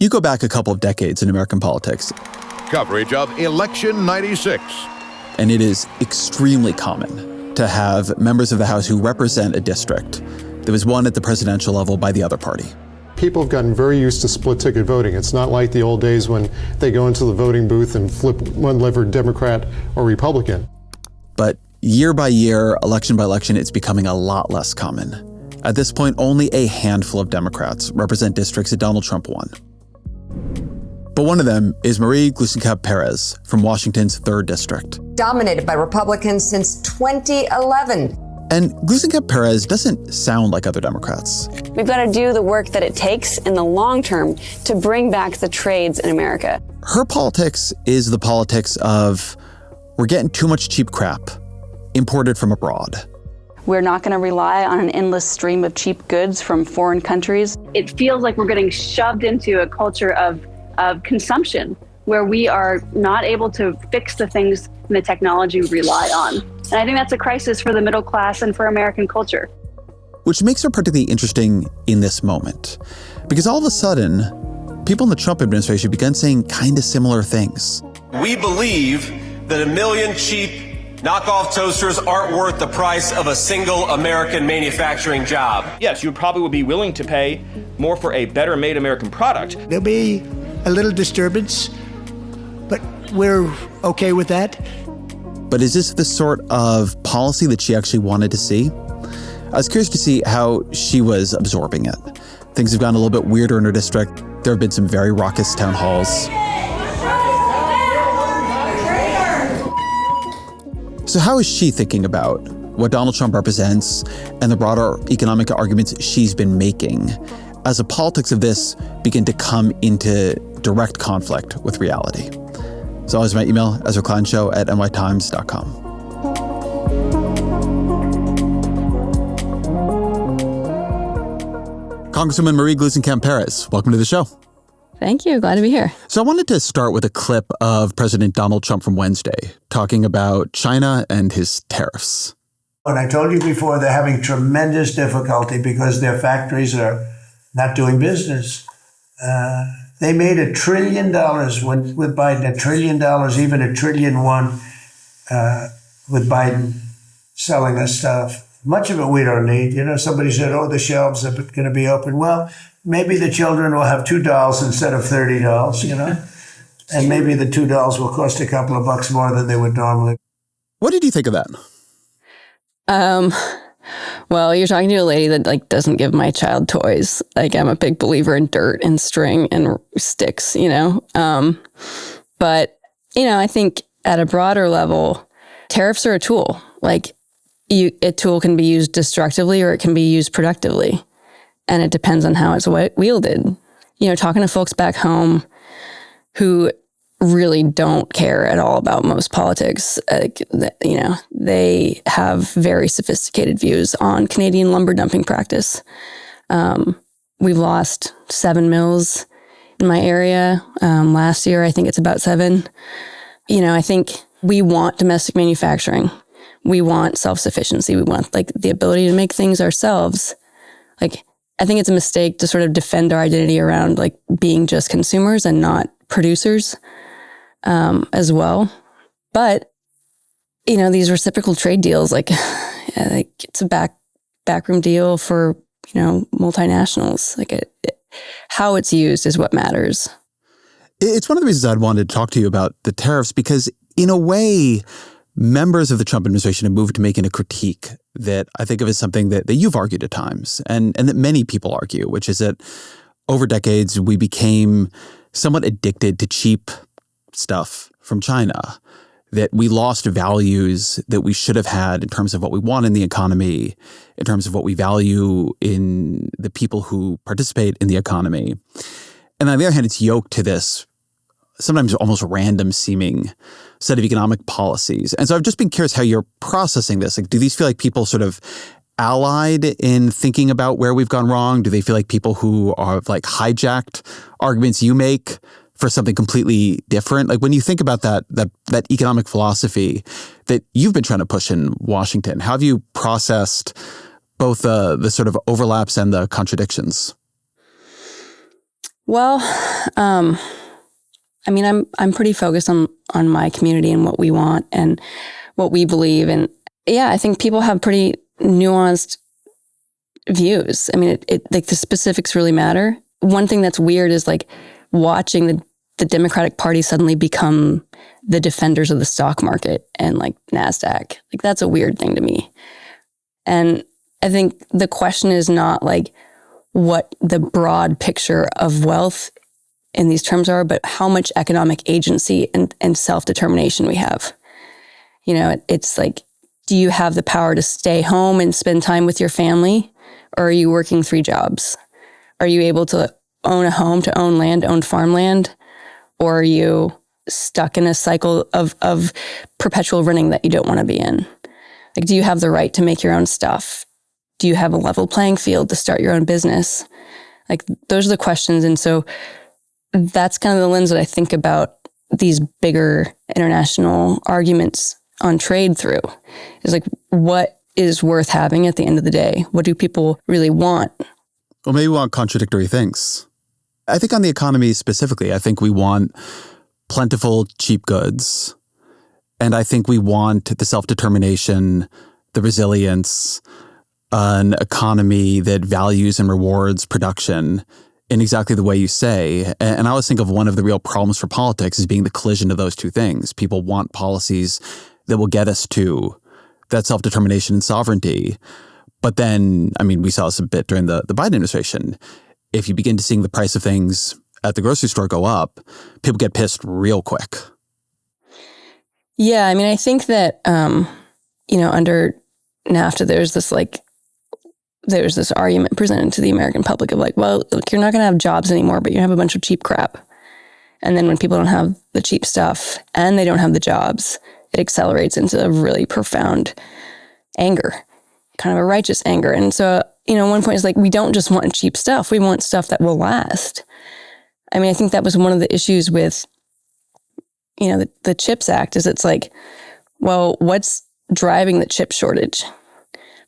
You go back a couple of decades in American politics. Coverage of Election 96. And it is extremely common to have members of the House who represent a district that was won at the presidential level by the other party. People have gotten very used to split-ticket voting. It's not like the old days when they go into the voting booth and flip one lever Democrat or Republican. But year by year, election by election, it's becoming a lot less common. At this point, only a handful of Democrats represent districts that Donald Trump won. But one of them is Marie Gluesenkamp Perez from Washington's 3rd District. Dominated by Republicans since 2011. And Gluesenkamp Perez doesn't sound like other Democrats. We've got to do the work that it takes in the long term to bring back the trades in America. Her politics is the politics of we're getting too much cheap crap imported from abroad. We're not going to rely on an endless stream of cheap goods from foreign countries. It feels like we're getting shoved into a culture of consumption where we are not able to fix the things and the technology we rely on. And I think that's a crisis for the middle class and for American culture. Which makes her particularly interesting in this moment. Because all of a sudden, people in the Trump administration began saying kind of similar things. We believe that 1 million cheap knockoff toasters aren't worth the price of a single American manufacturing job. Yes, you probably would be willing to pay more for a better made American product. There'll be a little disturbance, but we're okay with that. But is this the sort of policy that she actually wanted to see? I was curious to see how she was absorbing it. Things have gotten a little bit weirder in her district. There have been some very raucous town halls. So how is she thinking about what Donald Trump represents and the broader economic arguments she's been making as the politics of this begin to come into direct conflict with reality? As always, my email, EzraKleinShow@nytimes.com. Congresswoman Marie Gluesenkamp Perez, welcome to the show. Thank you. Glad to be here. So I wanted to start with a clip of President Donald Trump from Wednesday talking about China and his tariffs. And I told you before, they're having tremendous difficulty because their factories are not doing business. They made $1 trillion with Biden, $1 trillion, even $1.1 trillion with Biden selling us stuff. Much of it we don't need. You know, somebody said, oh, the shelves are going to be open. Well, maybe the children will have $2 instead of $30, you know, and maybe the $2 will cost a couple of bucks more than they would normally. What did you think of that? Well, you're talking to a lady that doesn't give my child toys. I'm a big believer in dirt and string and sticks, But, I think at a broader level, tariffs are a tool. A tool can be used destructively or it can be used productively. And it depends on how it's wielded. Talking to folks back home who really don't care at all about most politics, they have very sophisticated views on Canadian lumber dumping practice. We've lost 7 mills in my area. Last year, I think it's about 7. I think we want domestic manufacturing. We want self-sufficiency. We want the ability to make things ourselves. I think it's a mistake to sort of defend our identity around being just consumers and not producers as well. But, these reciprocal trade deals, it's a backroom deal for, multinationals. How it's used is what matters. It's one of the reasons I'd wanted to talk to you about the tariffs, because in a way, members of the Trump administration have moved to making a critique that I think of as something that you've argued at times and that many people argue, which is that over decades, we became somewhat addicted to cheap stuff from China, that we lost values that we should have had in terms of what we want in the economy, in terms of what we value in the people who participate in the economy. And on the other hand, it's yoked to this sometimes almost random seeming set of economic policies. And so I've just been curious how you're processing this. Do these feel like people sort of allied in thinking about where we've gone wrong? Do they feel like people who are hijacked arguments you make for something completely different? When you think about that economic philosophy that you've been trying to push in Washington, how have you processed both the sort of overlaps and the contradictions? Well, I mean, I'm pretty focused on my community and what we want and what we believe. And yeah, I think people have pretty nuanced views. I mean, it like the specifics really matter. One thing that's weird is like watching the Democratic Party suddenly become the defenders of the stock market and like NASDAQ. Like that's a weird thing to me. And I think the question is not like what the broad picture of wealth in these terms are, but how much economic agency and self-determination we have. You know, it's like, do you have the power to stay home and spend time with your family? Or are you working 3 jobs? Are you able to own a home, to own land, own farmland? Or are you stuck in a cycle of perpetual running that you don't want to be in? Like, do you have the right to make your own stuff? Do you have a level playing field to start your own business? Like, those are the questions. And so that's kind of the lens that I think about these bigger international arguments on trade through. Is like, what is worth having at the end of the day? What do people really want? Well, maybe we want contradictory things. I think on the economy specifically, I think we want plentiful, cheap goods. And I think we want the self-determination, the resilience, an economy that values and rewards production in exactly the way you say. And I always think of one of the real problems for politics as being the collision of those two things. People want policies that will get us to that self-determination and sovereignty. But then, I mean, we saw this a bit during the Biden administration. If you begin to seeing the price of things at the grocery store go up, people get pissed real quick. Yeah, I mean, I think that, under NAFTA, there's this argument presented to the American public of like, well, look, you're not going to have jobs anymore, but you have a bunch of cheap crap. And then when people don't have the cheap stuff and they don't have the jobs, it accelerates into a really profound anger, kind of a righteous anger. And so, one point is like, we don't just want cheap stuff. We want stuff that will last. I mean, I think that was one of the issues with, the CHIPS Act is it's like, well, what's driving the chip shortage?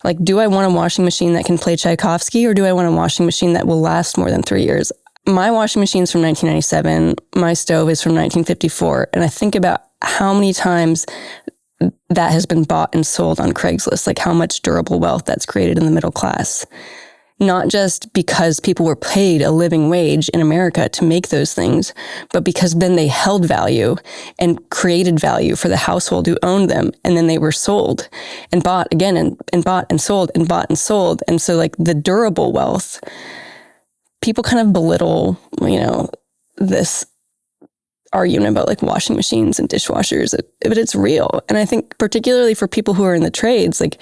Like, do I want a washing machine that can play Tchaikovsky, or do I want a washing machine that will last more than 3 years? My washing machine's from 1997. My stove is from 1954. And I think about how many times that has been bought and sold on Craigslist, like how much durable wealth that's created in the middle class. Not just because people were paid a living wage in America to make those things, but because then they held value and created value for the household who owned them. And then they were sold and bought again and bought and sold and bought and sold. And so like the durable wealth, people kind of belittle, this argument about like washing machines and dishwashers, but it's real. And I think particularly for people who are in the trades, like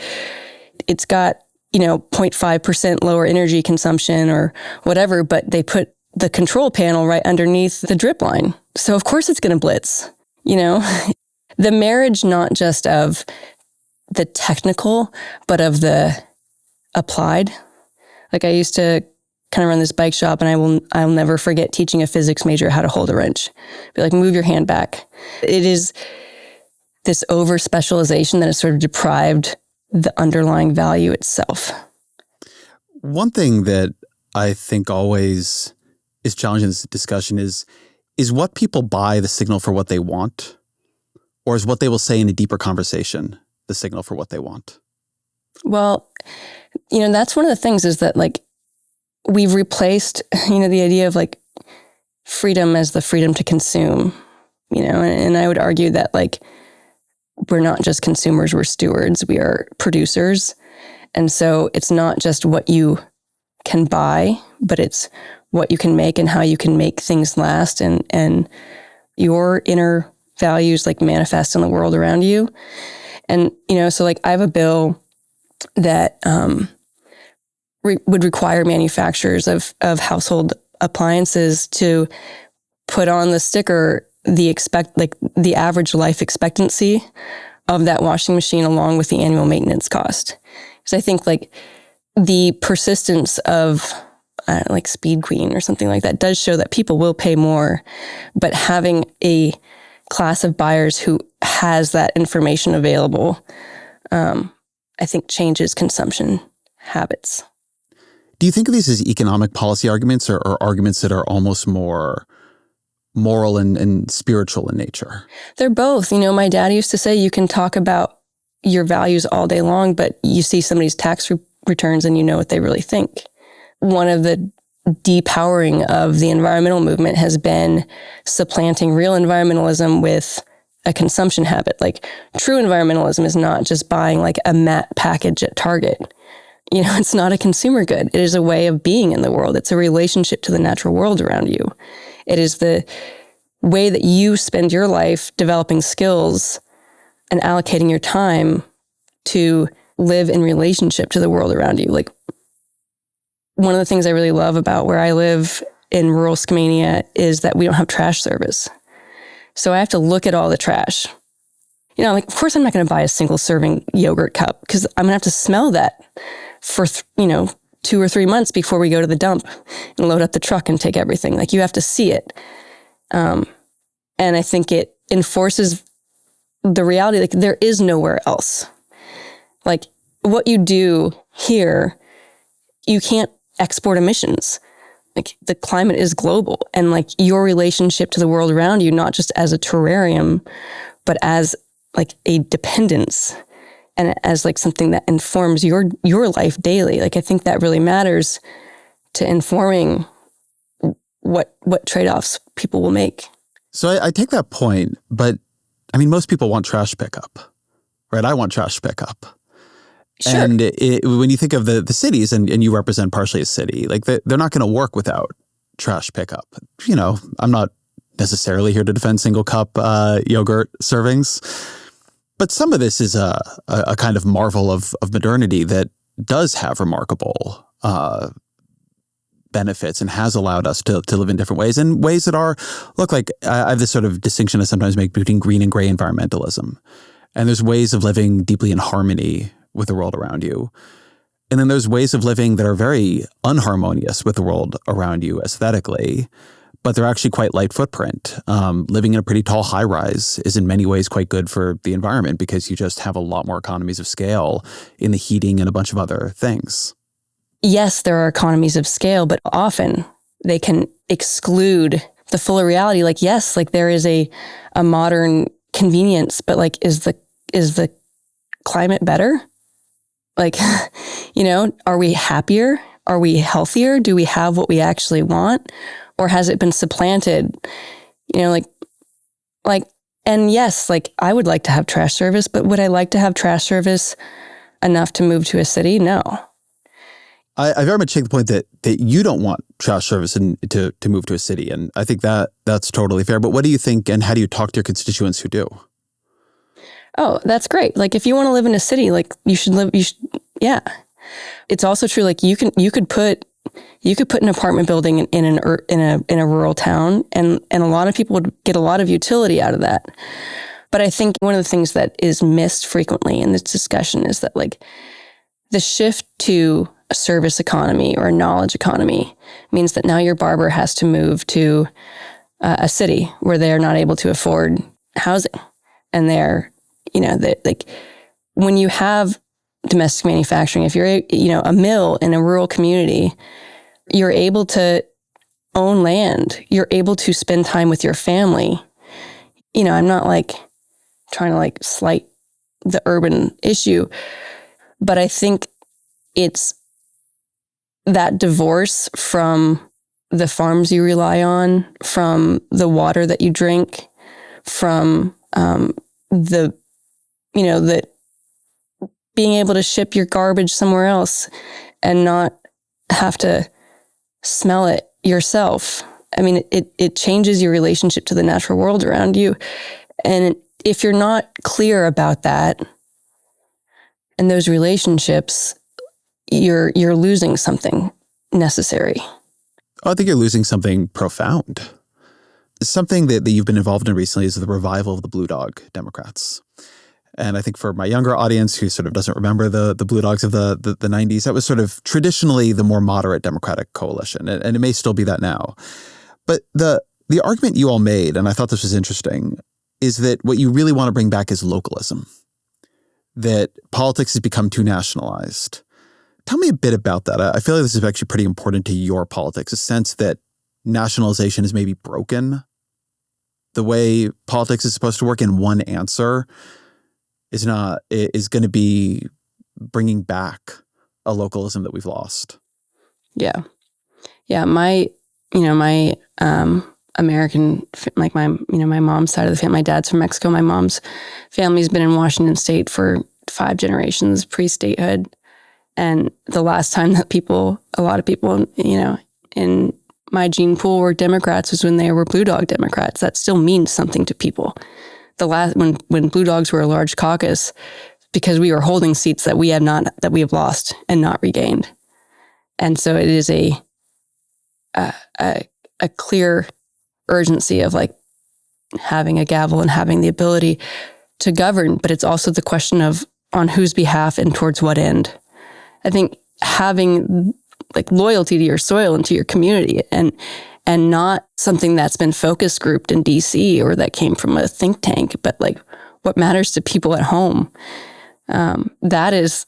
it's got 0.5% lower energy consumption or whatever, but they put the control panel right underneath the drip line. So of course it's going to blitz, the marriage, not just of the technical, but of the applied. Like I used to kind of run this bike shop, and I'll never forget teaching a physics major how to hold a wrench. Be like, move your hand back. It is this over specialization that has sort of deprived the underlying value itself. One thing that I think always is challenging in this discussion is what people buy the signal for what they want, or is what they will say in a deeper conversation the signal for what they want? Well, that's one of the things is that like we've replaced, the idea of like freedom as the freedom to consume, and I would argue that like we're not just consumers, we're stewards, we are producers. And so it's not just what you can buy, but it's what you can make and how you can make things last, and your inner values like manifest in the world around you. And, so like I have a bill that would require manufacturers of household appliances to put on the sticker the average life expectancy of that washing machine along with the annual maintenance cost. Because I think like the persistence of like Speed Queen or something like that does show that people will pay more, but having a class of buyers who has that information available, I think changes consumption habits. Do you think of these as economic policy arguments or arguments that are almost more moral and spiritual in nature? They're both. My dad used to say you can talk about your values all day long, but you see somebody's tax returns and you know what they really think. One of the depowering of the environmental movement has been supplanting real environmentalism with a consumption habit. Like, true environmentalism is not just buying like a mat package at Target. It's not a consumer good. It is a way of being in the world. It's a relationship to the natural world around you. It is the way that you spend your life developing skills and allocating your time to live in relationship to the world around you. Like, one of the things I really love about where I live in rural Skamania is that we don't have trash service. So I have to look at all the trash. Of course I'm not going to buy a single serving yogurt cup because I'm going to have to smell that for, 2 or 3 months before we go to the dump and load up the truck and take everything. Like, you have to see it. And I think it enforces the reality, like, there is nowhere else. Like, what you do here, you can't export emissions. Like, the climate is global, and like your relationship to the world around you, not just as a terrarium, but as like a dependence and as like something that informs your life daily. Like, I think that really matters to informing what trade-offs people will make. So I take that point, but I mean, most people want trash pickup, right? I want trash pickup. Sure. And when you think of the cities, and you represent partially a city, like they're not going to work without trash pickup. I'm not necessarily here to defend single cup yogurt servings, but some of this is a kind of marvel of modernity that does have remarkable benefits and has allowed us to live in different ways, and ways that are, like I have this sort of distinction I sometimes make between green and gray environmentalism. And there's ways of living deeply in harmony with the world around you. And then there's ways of living that are very unharmonious with the world around you aesthetically, but they're actually quite light footprint. Living in a pretty tall high rise is in many ways quite good for the environment because you just have a lot more economies of scale in the heating and a bunch of other things. Yes, there are economies of scale, but often they can exclude the fuller reality. Like, yes, like there is a modern convenience, but like, is the climate better? Like, are we happier? Are we healthier? Do we have what we actually want? Or has it been supplanted? And yes, like I would like to have trash service, but would I like to have trash service enough to move to a city? No. I very much take the point that you don't want trash service to move to a city. And I think that's totally fair. But what do you think, and how do you talk to your constituents who do? Oh, that's great. Like, if you want to live in a city, like yeah. It's also true. Like, you could put an apartment building in a rural town, and a lot of people would get a lot of utility out of that. But I think one of the things that is missed frequently in this discussion is that, like, the shift to a service economy or a knowledge economy means that now your barber has to move to a city where they're not able to afford housing. And they're, like, when you have domestic manufacturing, if you're, a mill in a rural community, you're able to own land. You're able to spend time with your family. I'm not like trying to like slight the urban issue, but I think it's that divorce from the farms you rely on, from the water that you drink, from the being able to ship your garbage somewhere else and not have to smell it yourself. I mean, it changes your relationship to the natural world around you. And if you're not clear about that and those relationships, you're losing something necessary. I think you're losing something profound. Something that you've been involved in recently is the revival of the Blue Dog Democrats. And I think for my younger audience who sort of doesn't remember the Blue Dogs of the 90s, that was sort of traditionally the more moderate Democratic coalition. And it may still be that now. But the argument you all made, and I thought this was interesting, is that what you really want to bring back is localism. That politics has become too nationalized. Tell me a bit about that. I feel like this is actually pretty important to your politics, a sense that nationalization is maybe broken. The way politics is supposed to work in one answer is going to be bringing back a localism that we've lost. Yeah. Yeah. My American, like my mom's side of the family, my dad's from Mexico. My mom's family's been in Washington State for 5 generations pre-statehood. And the last time that a lot of people, in my gene pool were Democrats was when they were Blue Dog Democrats. That still means something to people. When Blue Dogs were a large caucus, because we were holding seats that we have lost and not regained. And so it is a clear urgency of like having a gavel and having the ability to govern, but it's also the question of on whose behalf and towards what end. I think having like loyalty to your soil and to your community and not something that's been focus grouped in DC or that came from a think tank, but like what matters to people at home. That is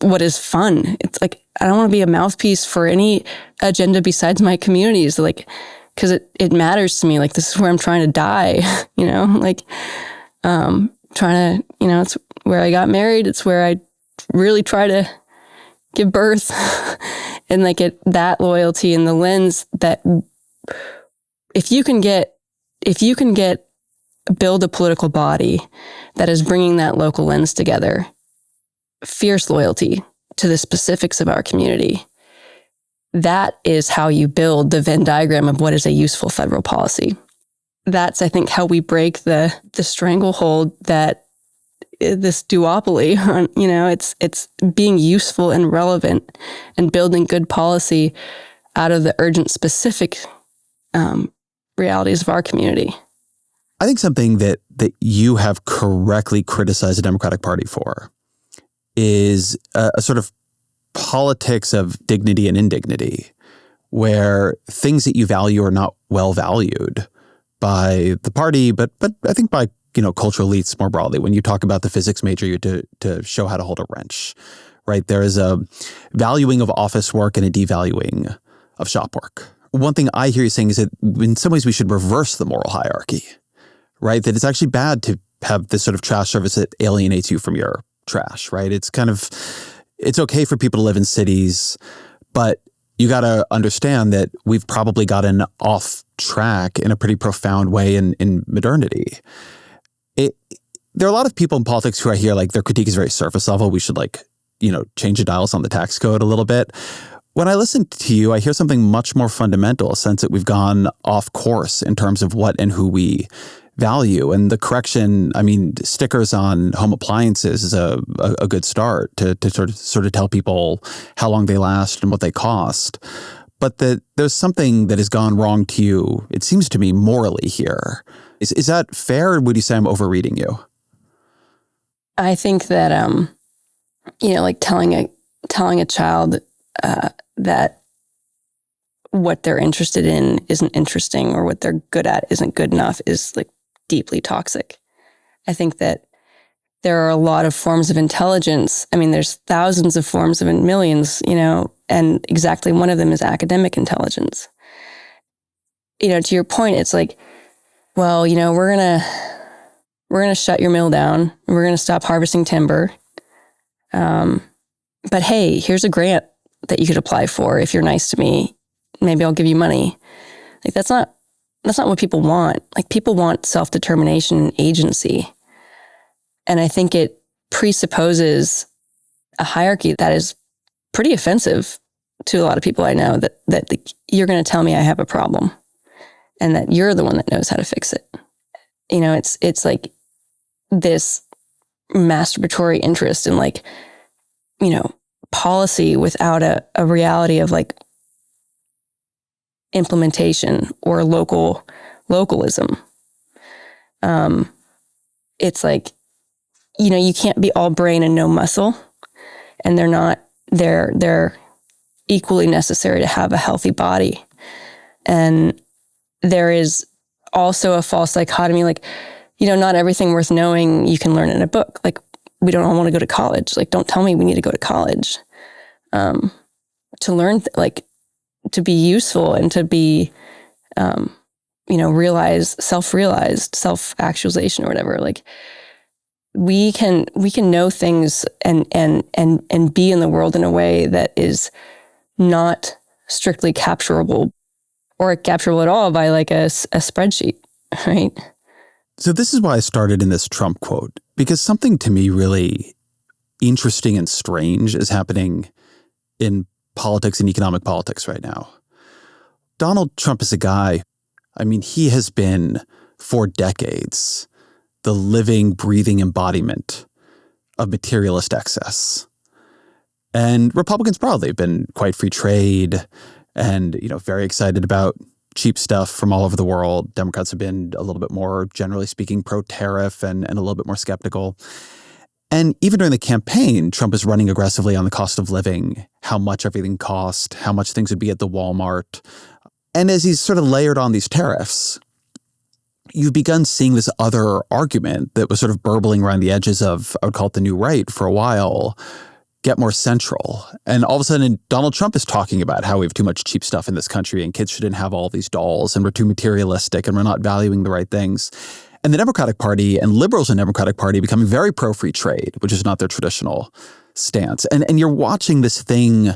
what is fun. It's like, I don't want to be a mouthpiece for any agenda besides my communities, like, because it matters to me. Like, this is where I'm trying to die, trying to, it's where I got married. It's where I really try to give birth and like that loyalty and the lens that if you can build a political body that is bringing that local lens together, fierce loyalty to the specifics of our community, that is how you build the Venn diagram of what is a useful federal policy. That's, I think, how we break the stranglehold that this duopoly on, it's being useful and relevant and building good policy out of the urgent specific realities of our community. I think something that you have correctly criticized the Democratic Party for is a sort of politics of dignity and indignity, where things that you value are not well valued by the party, but I think by cultural elites more broadly. When you talk about the physics major, you have to show how to hold a wrench, right? There is a valuing of office work and a devaluing of shop work. One thing I hear you saying is that in some ways we should reverse the moral hierarchy, right? That it's actually bad to have this sort of trash service that alienates you from your trash, right? It's okay for people to live in cities, but you got to understand that we've probably gotten off track in a pretty profound way in modernity. There are a lot of people in politics who I hear like their critique is very surface level. We should change the dials on the tax code a little bit. When I listen to you, I hear something much more fundamental, a sense that we've gone off course in terms of what and who we value. And the correction, stickers on home appliances is a good start to sort of tell people how long they last and what they cost. But there's something that has gone wrong to you, it seems to me, morally here. Is that fair, or would you say I'm overreading you? I think that, like telling a child that what they're interested in isn't interesting or what they're good at isn't good enough is like deeply toxic. I think that there are a lot of forms of intelligence. There's thousands of forms of millions, and exactly one of them is academic intelligence. To your point, it's like, well, we're going to shut your mill down. We're going to stop harvesting timber. But hey, here's a grant that you could apply for if you're nice to me. Maybe I'll give you money. Like that's not what people want. Like people want self-determination and agency. And I think it presupposes a hierarchy that is pretty offensive to a lot of people I know, that you're going to tell me I have a problem and that you're the one that knows how to fix it. It's like this masturbatory interest in policy without a reality of like implementation or localism. It's like, you can't be all brain and no muscle, and they're equally necessary to have a healthy body. And there is also a false dichotomy, not everything worth knowing you can learn in a book. Like, we don't all want to go to college. Like, don't tell me we need to go to college. to learn, to be useful and to be, self-realized, self-actualization or whatever. Like we can know things and be in the world in a way that is not strictly capturable or capturable at all by like a spreadsheet, right? So this is why I started in this Trump quote, because something to me really interesting and strange is happening in politics and economic politics right now. Donald Trump is a guy, he has been for decades the living, breathing embodiment of materialist excess. And Republicans broadly have been quite free trade and, very excited about cheap stuff from all over the world. Democrats have been a little bit more, generally speaking, pro-tariff and a little bit more skeptical. And even during the campaign, Trump is running aggressively on the cost of living, how much everything cost, how much things would be at the Walmart. And as he's sort of layered on these tariffs, you've begun seeing this other argument that was sort of burbling around the edges of, I would call it the new right for a while, get more central. And all of a sudden, Donald Trump is talking about how we have too much cheap stuff in this country and kids shouldn't have all these dolls and we're too materialistic and we're not valuing the right things. And the Democratic Party and liberals in the Democratic Party becoming very pro-free trade, which is not their traditional stance. And you're watching this thing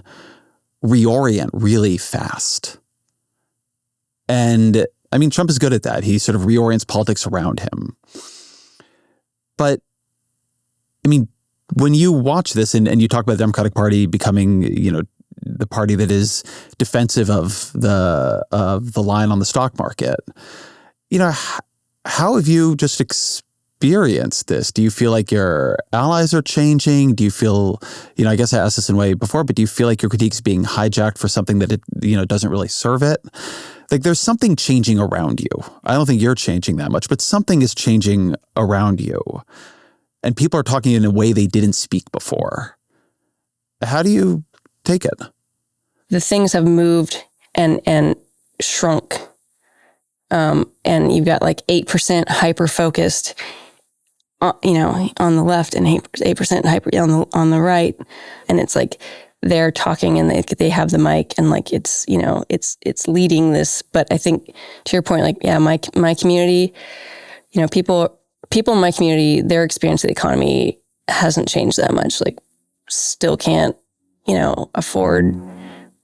reorient really fast. And Trump is good at that. He sort of reorients politics around him. But, when you watch this and you talk about the Democratic Party becoming, the party that is defensive of the line on the stock market, how have you just experienced this? Do you feel like your allies are changing? Do you feel, I guess I asked this in a way before, but do you feel like your critique's being hijacked for something that it, doesn't really serve it? Like there's something changing around you. I don't think you're changing that much, but something is changing around you. And people are talking in a way they didn't speak before. How do you take it? The things have moved and shrunk. And you've got like 8% hyper-focused, on the left and 8% hyper on the right. And it's like they're talking and they have the mic and like it's leading this. But I think to your point, like, yeah, my community, people in my community, their experience of the economy hasn't changed that much. Like still can't, afford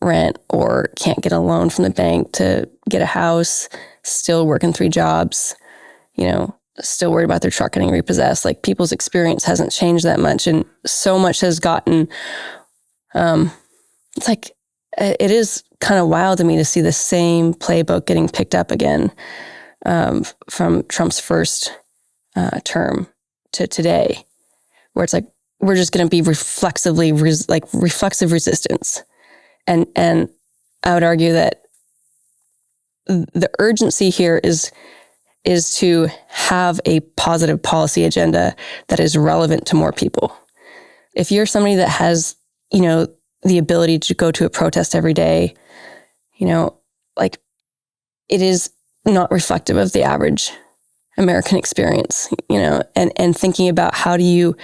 rent or can't get a loan from the bank to get a house, still working 3 jobs, still worried about their truck getting repossessed. Like people's experience hasn't changed that much. And so much has gotten, it's like, it is kind of wild to me to see the same playbook getting picked up again from Trump's first term to today, where it's like, we're just going to be reflexive resistance. And I would argue that the urgency here is to have a positive policy agenda that is relevant to more people. If you're somebody that has, the ability to go to a protest every day, like it is not reflective of the average American experience, and thinking about how do you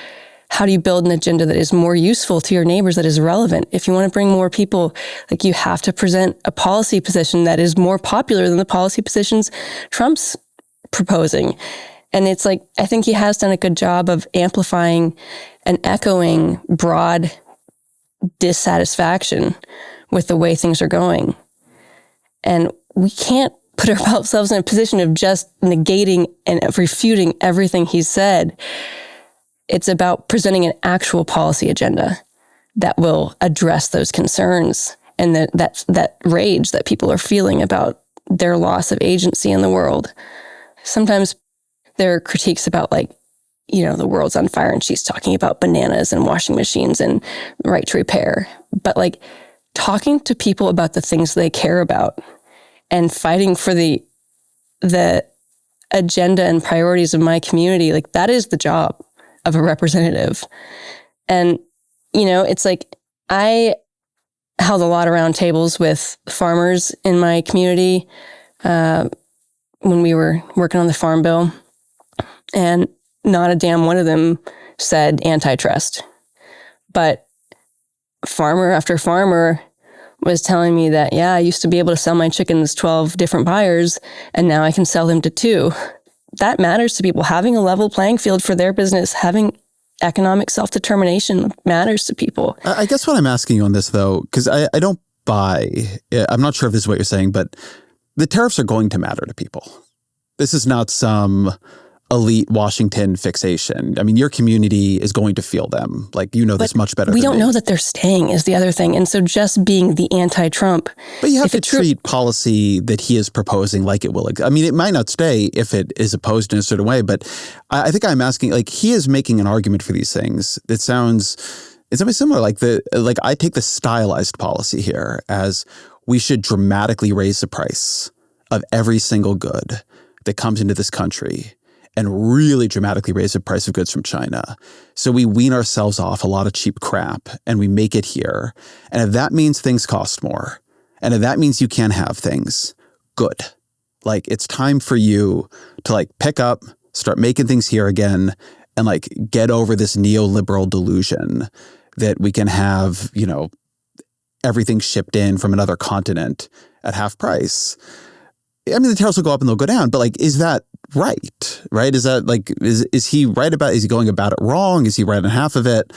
build an agenda that is more useful to your neighbors, that is relevant. If you want to bring more people, like you have to present a policy position that is more popular than the policy positions Trump's proposing. And it's like, I think he has done a good job of amplifying and echoing broad dissatisfaction with the way things are going. And we can't put ourselves in a position of just negating and refuting everything he said. It's about presenting an actual policy agenda that will address those concerns and that rage that people are feeling about their loss of agency in the world. Sometimes there are critiques about the world's on fire and she's talking about bananas and washing machines and right to repair. But talking to people about the things they care about and fighting for the agenda and priorities of my community, that is the job of a representative. And, it's like I held a lot of round tables with farmers in my community when we were working on the farm bill, and not a damn one of them said antitrust. But farmer after farmer was telling me that, yeah, I used to be able to sell my chickens 12 different buyers, and now I can sell them to 2. That matters to people. Having a level playing field for their business, having economic self-determination matters to people. I guess what I'm asking you on this, though, because I don't buy, I'm not sure if this is what you're saying, but the tariffs are going to matter to people. This is not some elite Washington fixation. I mean, your community is going to feel them. Like, you know this much better than me. We don't know that they're staying is the other thing. And so just being the anti-Trump. But you have to treat policy that he is proposing like it will. I mean, it might not stay if it is opposed in a certain way, but I think I'm asking, like, he is making an argument for these things that sounds, it's something similar. Like I take the stylized policy here as we should dramatically raise the price of every single good that comes into this country and really dramatically raise the price of goods from China. So we wean ourselves off a lot of cheap crap and we make it here. And if that means things cost more, and if that means you can't have things, good. Like, it's time for you to like pick up, start making things here again, and like get over this neoliberal delusion that we can have, you know, everything shipped in from another continent at half price. I mean, the tariffs will go up and they'll go down, but like, is that right? Right? Is that like, is he right about, is he going about it wrong? Is he right on half of it?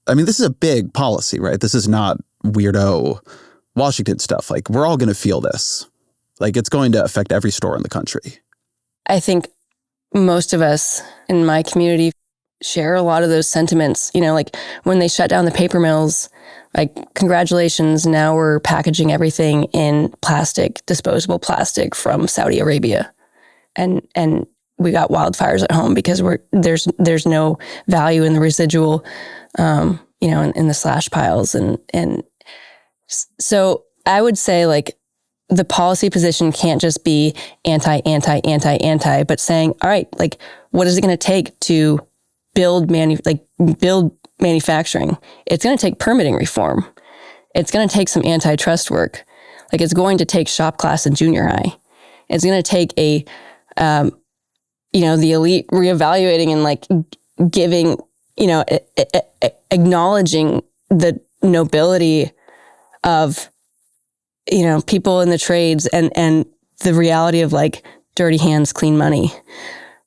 I mean, this is a big policy, right? This is not weirdo Washington stuff. Like, we're all going to feel this. Like, it's going to affect every store in the country. I think most of us in my community share a lot of those sentiments. You know, like when they shut down the paper mills, like, congratulations, now we're packaging everything in plastic, disposable plastic from Saudi Arabia. And we got wildfires at home because there's no value in the residual, you know, in the slash piles. And so I would say, like, the policy position can't just be anti, but saying, all right, like, what is it going to take to build manufacturing? It's going to take permitting reform. It's going to take some antitrust work. Like, it's going to take shop class in junior high. It's going to take you know, the elite reevaluating and like giving, you know, acknowledging the nobility of, you know, people in the trades and the reality of like dirty hands, clean money.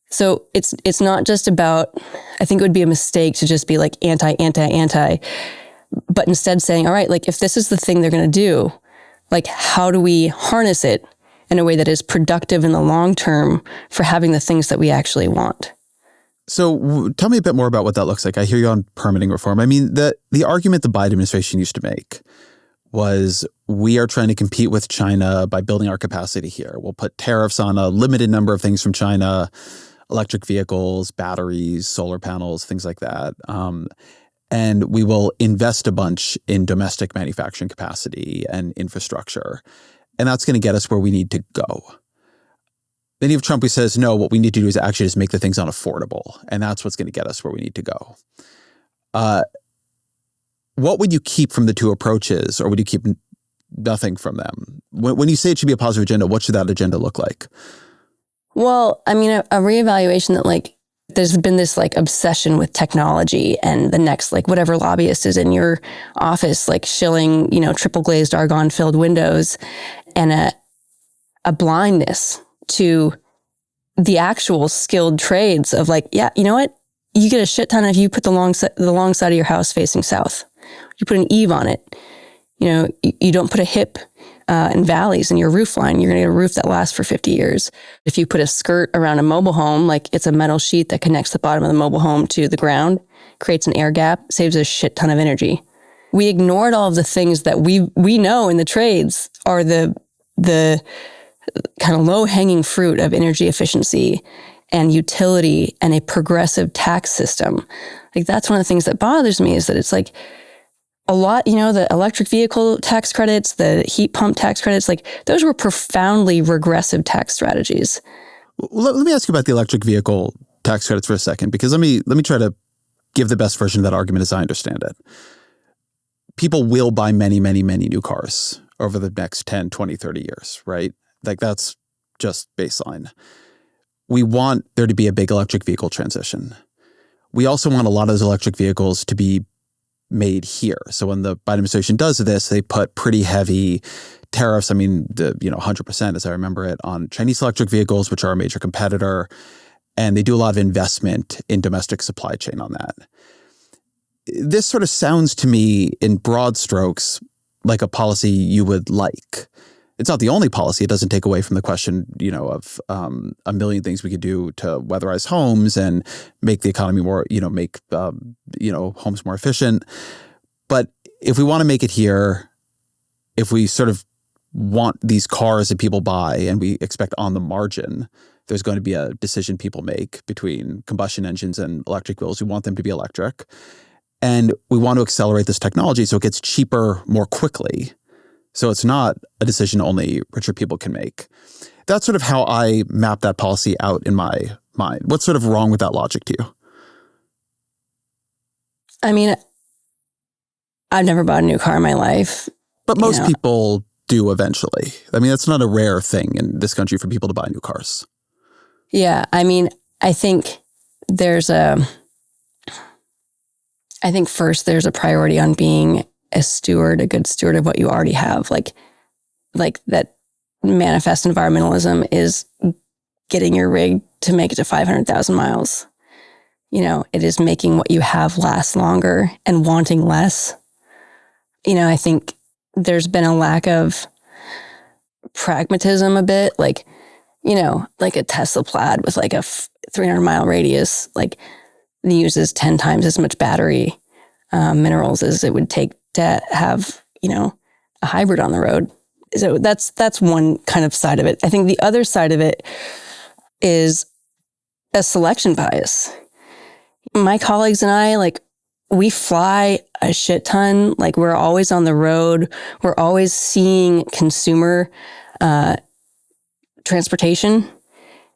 So it's not just about, I think it would be a mistake to just be like anti, but instead saying, all right, like, if this is the thing they're going to do, like, how do we harness it in a way that is productive in the long term for having the things that we actually want? So tell me a bit more about what that looks like. I hear you on permitting reform. I mean, the argument the Biden administration used to make was, we are trying to compete with China by building our capacity here. We'll put tariffs on a limited number of things from China, electric vehicles, batteries, solar panels, things like that. And we will invest a bunch in domestic manufacturing capacity and infrastructure. And that's going to get us where we need to go. Then you have Trump who says, no, what we need to do is actually just make the things unaffordable. And that's what's going to get us where we need to go. What would you keep from the two approaches, or would you keep nothing from them? When you say it should be a positive agenda, what should that agenda look like? Well, I mean, a reevaluation that, like, there's been this like obsession with technology, and the next, like, whatever lobbyist is in your office, like, shilling, you know, triple glazed argon filled windows, and a blindness to the actual skilled trades of like, yeah, you know what? You get a shit ton if you put the long side of your house facing south. You put an eave on it. You know, you don't put a hip and valleys in your roof line. You're going to get a roof that lasts for 50 years. If you put a skirt around a mobile home, like, it's a metal sheet that connects the bottom of the mobile home to the ground, creates an air gap, saves a shit ton of energy. We ignored all of the things that we know in the trades are the kind of low-hanging fruit of energy efficiency and utility and a progressive tax system. Like, that's one of the things that bothers me, is that it's like, a lot, you know, the electric vehicle tax credits, the heat pump tax credits, like, those were profoundly regressive tax strategies. Let me ask you about the electric vehicle tax credits for a second, because let me try to give the best version of that argument as I understand it. People will buy many, many, many new cars over the next 10, 20, 30 years, right? Like, that's just baseline. We want there to be a big electric vehicle transition. We also want a lot of those electric vehicles to be made here. So when the Biden administration does this, they put pretty heavy tariffs. I mean, 100%, as I remember it, on Chinese electric vehicles, which are a major competitor. And they do a lot of investment in domestic supply chain on that. This sort of sounds to me in broad strokes like a policy you would like. It's not the only policy. It doesn't take away from the question, of a million things we could do to weatherize homes and make the economy more, make homes more efficient. But if we want to make it here, if we sort of want these cars that people buy and we expect on the margin, there's going to be a decision people make between combustion engines and electric vehicles. We want them to be electric. And we want to accelerate this technology so it gets cheaper more quickly. So it's not a decision only richer people can make. That's sort of how I map that policy out in my mind. What's sort of wrong with that logic to you? I mean, I've never bought a new car in my life. But most people do eventually. I mean, that's not a rare thing in this country for people to buy new cars. Yeah. I mean, I think first there's a priority on being a good steward of what you already have. Like that manifest environmentalism is getting your rig to make it to 500,000 miles. It is making what you have last longer and wanting less. I think there's been a lack of pragmatism a bit, like a Tesla Plaid with like a 300-mile radius, like uses 10 times as much battery minerals as it would take to have, a hybrid on the road. So that's one kind of side of it. I think the other side of it is a selection bias. My colleagues and I, we fly a shit ton. We're always on the road. We're always seeing consumer transportation.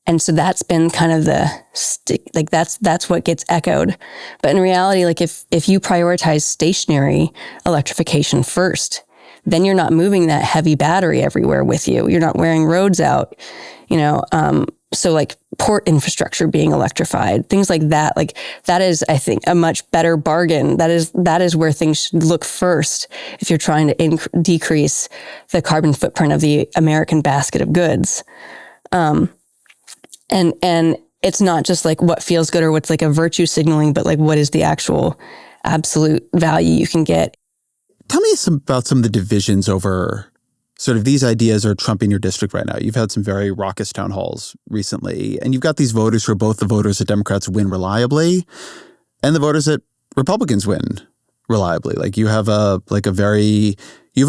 And so that's been kind of the stick, that's what gets echoed. But in reality, if you prioritize stationary electrification first, then you're not moving that heavy battery everywhere with you. You're not wearing roads out, so port infrastructure being electrified, things like that. That is, I think, a much better bargain. That is where things should look first if you're trying to decrease the carbon footprint of the American basket of goods. And it's not just what feels good or what's a virtue signaling, but what is the actual absolute value you can get. Tell me about some of the divisions over sort of these ideas are trumping your district right now. You've had some very raucous town halls recently, and you've got these voters who are both the voters that Democrats win reliably and the voters that Republicans win reliably. You have a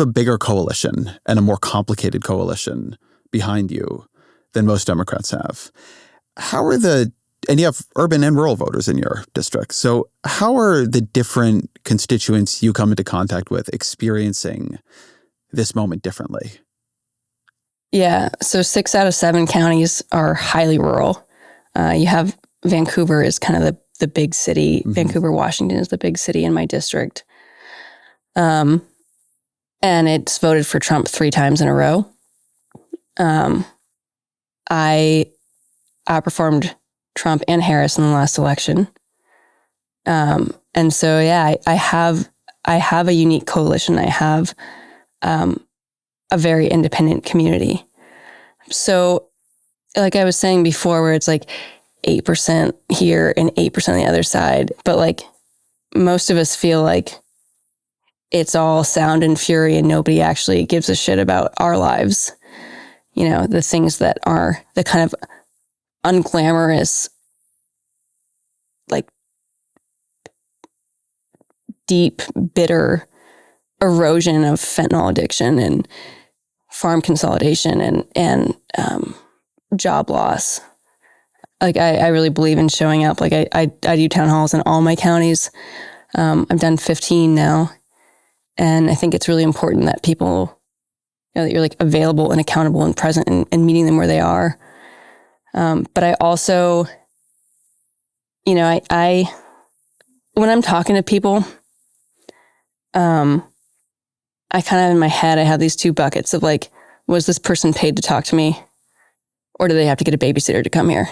bigger coalition and a more complicated coalition behind you than most Democrats have. And you have urban and rural voters in your district. So how are the different constituents you come into contact with experiencing this moment differently? Yeah. So 6 out of 7 counties are highly rural. You have Vancouver is kind of the big city. Mm-hmm. Vancouver, Washington is the big city in my district. And it's voted for Trump 3 times in a row. I outperformed Trump and Harris in the last election. And so, yeah, I have a unique coalition. I have a very independent community. So like I was saying before, where it's 8% here and 8% on the other side, but most of us feel like it's all sound and fury and nobody actually gives a shit about our lives. The things that are the kind of unglamorous, deep, bitter erosion of fentanyl addiction and farm consolidation and job loss. I really believe in showing up. I do town halls in all my counties. I've done 15 now. And I think it's really important that people, that you're available and accountable and present and meeting them where they are. But I also, I when I'm talking to people, I kind of in my head, I have these 2 buckets of was this person paid to talk to me, or do they have to get a babysitter to come here?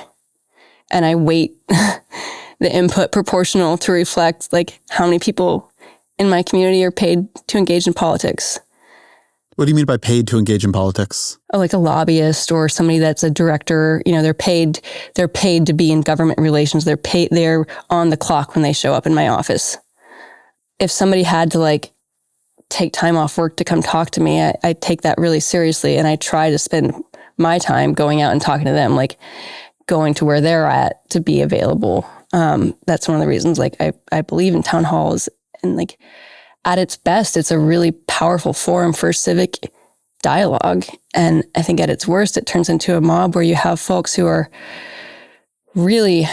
And I weight the input proportional to reflect how many people in my community are paid to engage in politics. What do you mean by paid to engage in politics? Oh, like a lobbyist or somebody that's a director. They're paid to be in government relations. They're on the clock when they show up in my office. If somebody had to take time off work to come talk to me, I take that really seriously, and I try to spend my time going out and talking to them, going to where they're at to be available. That's one of the reasons I believe in town halls, and at its best, it's a really powerful forum for civic dialogue. And I think at its worst, it turns into a mob where you have folks who are really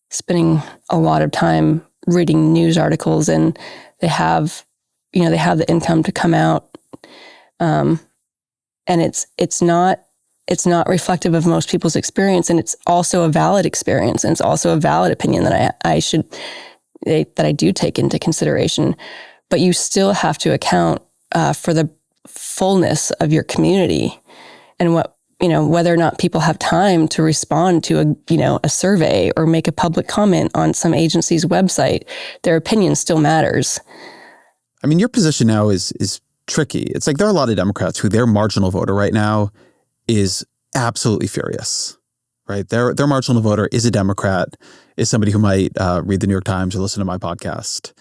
spending a lot of time reading news articles, and they have the income to come out. And it's not reflective of most people's experience. And it's also a valid experience. And it's also a valid opinion that I do take into consideration, but you still have to account for the fullness of your community and whether or not people have time to respond to a survey or make a public comment on some agency's website. Their opinion still matters. I mean, your position now is tricky. It's there are a lot of Democrats who their marginal voter right now is absolutely furious. Right? Their marginal voter is a Democrat, is somebody who might read the New York Times or listen to my podcast.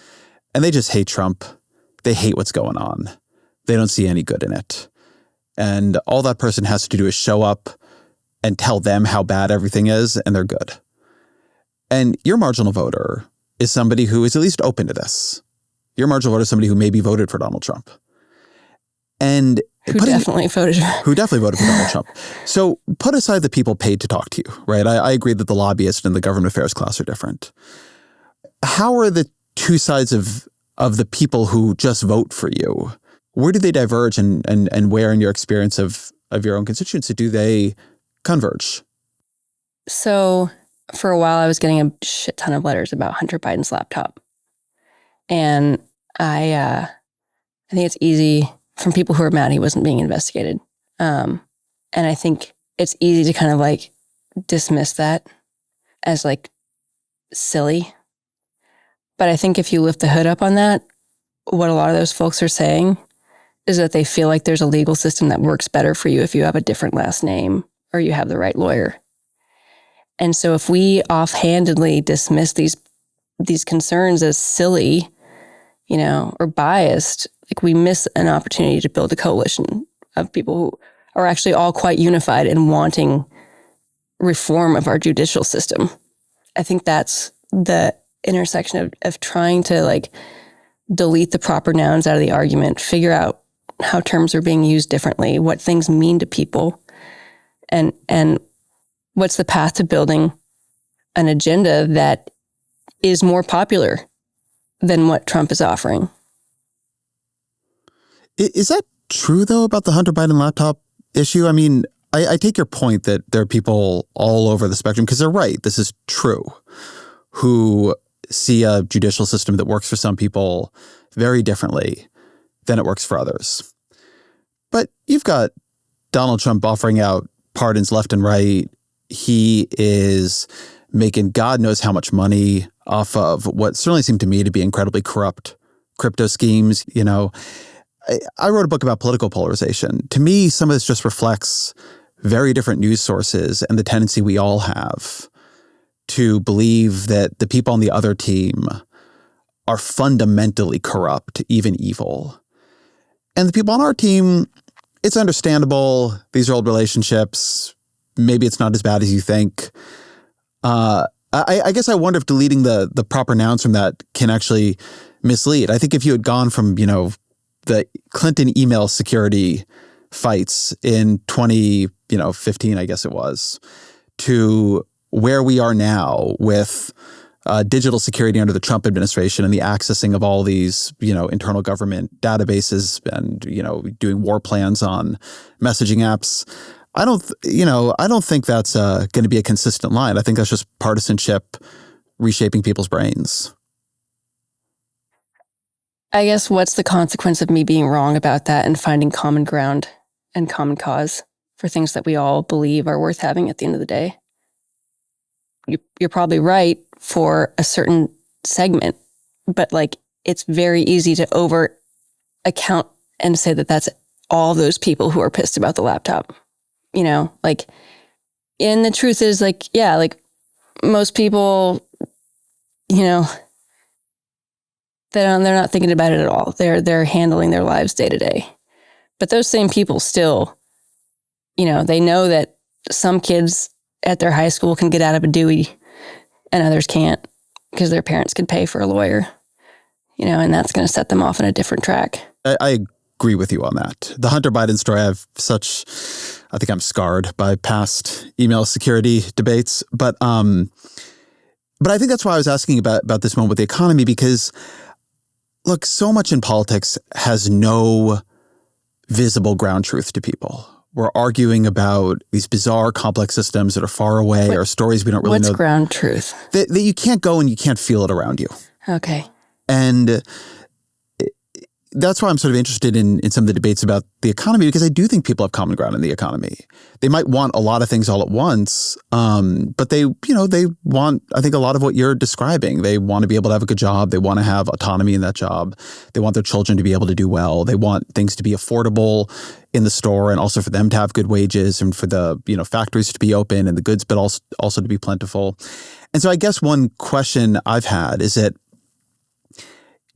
And they just hate Trump. They hate what's going on. They don't see any good in it. And all that person has to do is show up and tell them how bad everything is, and they're good. And your marginal voter is somebody who is at least open to this. Your marginal voter is somebody who maybe voted for Donald Trump. And who definitely voted for Donald Trump. So put aside the people paid to talk to you, right? I agree that the lobbyists and the government affairs class are different. How are the two sides of the people who just vote for you? Where do they diverge, and where in your experience of your own constituency do they converge? So for a while I was getting a shit ton of letters about Hunter Biden's laptop. And I think it's easy from people who are mad he wasn't being investigated. And I think it's easy to kind of dismiss that as silly. But I think if you lift the hood up on that, what a lot of those folks are saying is that they feel like there's a legal system that works better for you if you have a different last name or you have the right lawyer. And so if we offhandedly dismiss these concerns as silly, or biased, we miss an opportunity to build a coalition of people who are actually all quite unified in wanting reform of our judicial system. I think that's the intersection of trying to delete the proper nouns out of the argument, figure out how terms are being used differently, what things mean to people, and what's the path to building an agenda that is more popular than what Trump is offering. Is that true, though, about the Hunter Biden laptop issue? I mean, I take your point that there are people all over the spectrum, because they're right, this is true, who see a judicial system that works for some people very differently than it works for others. But you've got Donald Trump offering out pardons left and right. He is making God knows how much money off of what certainly seemed to me to be incredibly corrupt crypto schemes. I wrote a book about political polarization. To me, some of this just reflects very different news sources and the tendency we all have to believe that the people on the other team are fundamentally corrupt, even evil. And the people on our team, it's understandable. These are old relationships. Maybe it's not as bad as you think. I guess I wonder if deleting the proper nouns from that can actually mislead. I think if you had gone from, the Clinton email security fights in 2015, I guess it was, to where we are now with digital security under the Trump administration and the accessing of all these, internal government databases and, doing war plans on messaging apps. I don't think that's going to be a consistent line. I think that's just partisanship reshaping people's brains. I guess what's the consequence of me being wrong about that and finding common ground and common cause for things that we all believe are worth having at the end of the day? You're probably right for a certain segment, but like it's very easy to over account and say that that's all those people who are pissed about the laptop, you know, like, and the truth is like, yeah, like most people, you know, they're not thinking about it at all. They're handling their lives day to day. But those same people still, you know, they know that some kids at their high school can get out of a Dewey and others can't because their parents can pay for a lawyer, you know, and that's going to set them off on a different track. I agree with you on that. The Hunter Biden story, I think I'm scarred by past email security debates. But I think that's why I was asking about this one with the economy, because look, so much in politics has no visible ground truth to people. We're arguing about these bizarre, complex systems that are far away or stories we don't really know. What's ground truth? That you can't go and you can't feel it around you. Okay. And that's why I'm sort of interested in some of the debates about the economy, because I do think people have common ground in the economy. They might want a lot of things all at once, but they want, I think, a lot of what you're describing. They want to be able to have a good job. They want to have autonomy in that job. They want their children to be able to do well. They want things to be affordable in the store, and also for them to have good wages, and for the, you know, factories to be open and the goods, but also to be plentiful. And so I guess one question I've had is that,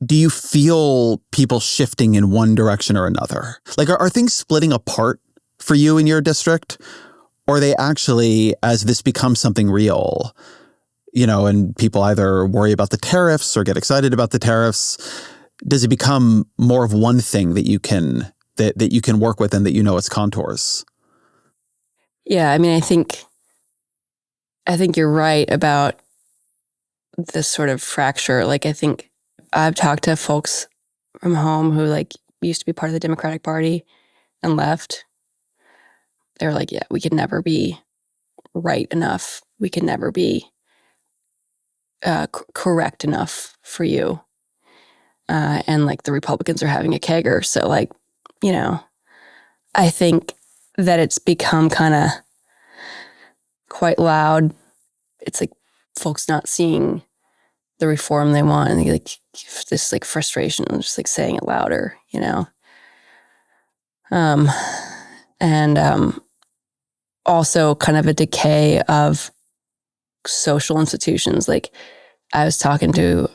do you feel people shifting in one direction or another? Like, are things splitting apart for you in your district? Or are they actually, as this becomes something real, you know, and people either worry about the tariffs or get excited about the tariffs, does it become more of one thing that you can work with and that you know its contours? Yeah, I mean, I think you're right about this sort of fracture. Like, I think I've talked to folks from home who like used to be part of the Democratic Party and left. They're like, yeah, we could never be right enough. We could never be correct enough for you. And like the Republicans are having a kegger. So like, you know, I think that it's become kind of quite loud. It's like folks not seeing the reform they want, and like this like frustration, just like saying it louder, you know. And also kind of a decay of social institutions. Like I was talking to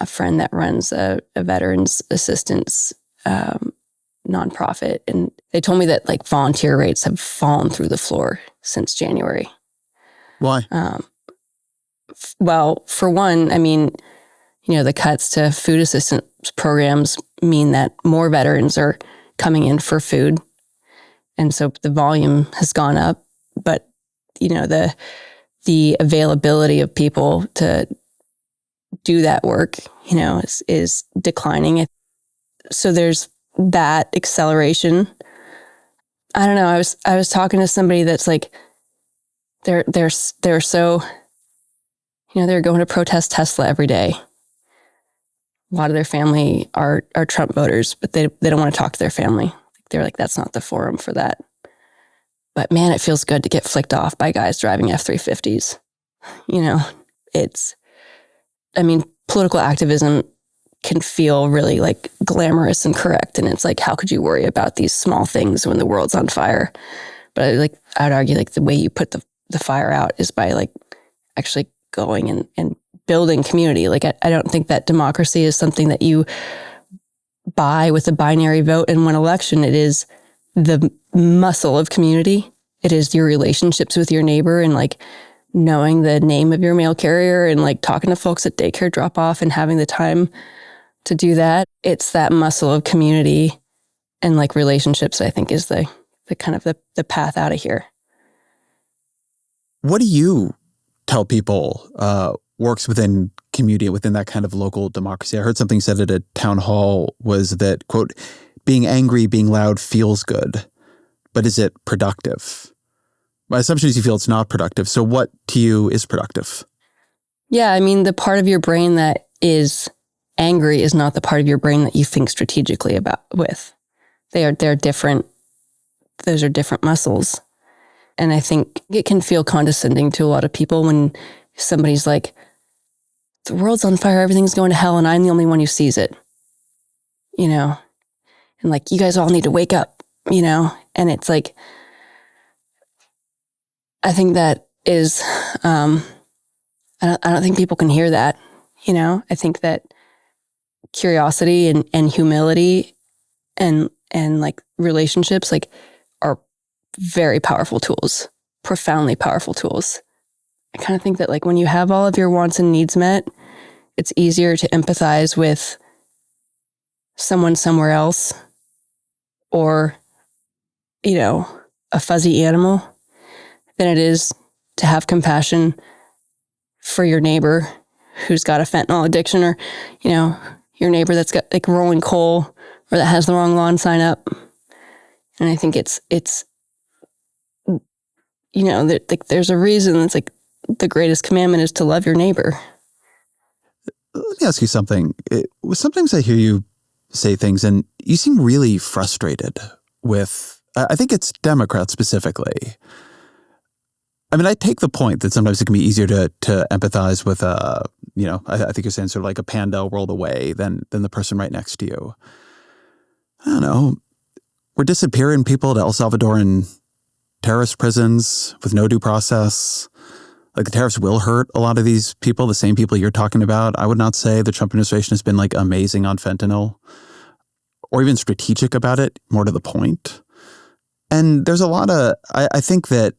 a friend that runs a veterans assistance nonprofit, and they told me that like volunteer rates have fallen through the floor since January. Why? Well, for one, I mean, you know, the cuts to food assistance programs mean that more veterans are coming in for food. And so the volume has gone up, but, you know, the availability of people to do that work, you know, is declining. So there's that acceleration. I don't know. I was talking to somebody that's like, they're so, you know, they're going to protest Tesla every day. A lot of their family are Trump voters, but they don't want to talk to their family. They're like, that's not the forum for that. But man, it feels good to get flicked off by guys driving F-350s. You know, political activism can feel really like glamorous and correct. And it's like, how could you worry about these small things when the world's on fire? But I would argue like the way you put the fire out is by like actually going and building community. Like, I don't think that democracy is something that you buy with a binary vote in one election. It is the muscle of community. It is your relationships with your neighbor and like knowing the name of your mail carrier and like talking to folks at daycare drop off and having the time to do that. It's that muscle of community and like relationships, I think, is the kind of the path out of here. What do you tell people works within community, within that kind of local democracy? I heard something said at a town hall was that, quote, being angry, being loud feels good, but is it productive? My assumption is you feel it's not productive. So what to you is productive? Yeah, I mean, the part of your brain that is angry is not the part of your brain that you think strategically with. They're different. Those are different muscles. And I think it can feel condescending to a lot of people when somebody's like, the world's on fire, everything's going to hell, and I'm the only one who sees it, you know? And like, you guys all need to wake up, you know? And it's like, I think that is, I don't think people can hear that, you know? I think that curiosity and humility and like relationships like are very powerful tools, profoundly powerful tools. I kind of think that like when you have all of your wants and needs met, it's easier to empathize with someone somewhere else or, you know, a fuzzy animal than it is to have compassion for your neighbor who's got a fentanyl addiction, or, you know, your neighbor that's got like rolling coal or that has the wrong lawn sign up. And I think it's you know, there's a reason it's like the greatest commandment is to love your neighbor. Let me ask you something. Sometimes I hear you say things and you seem really frustrated with, I think it's Democrats specifically. I mean, I take the point that sometimes it can be easier to empathize with, you know, I think you're saying sort of like a panda world away than the person right next to you. I don't know. We're disappearing people to El Salvadoran terrorist prisons with no due process. Like the tariffs will hurt a lot of these people, the same people you're talking about. I would not say the Trump administration has been like amazing on fentanyl or even strategic about it, more to the point. And there's a lot of, I think that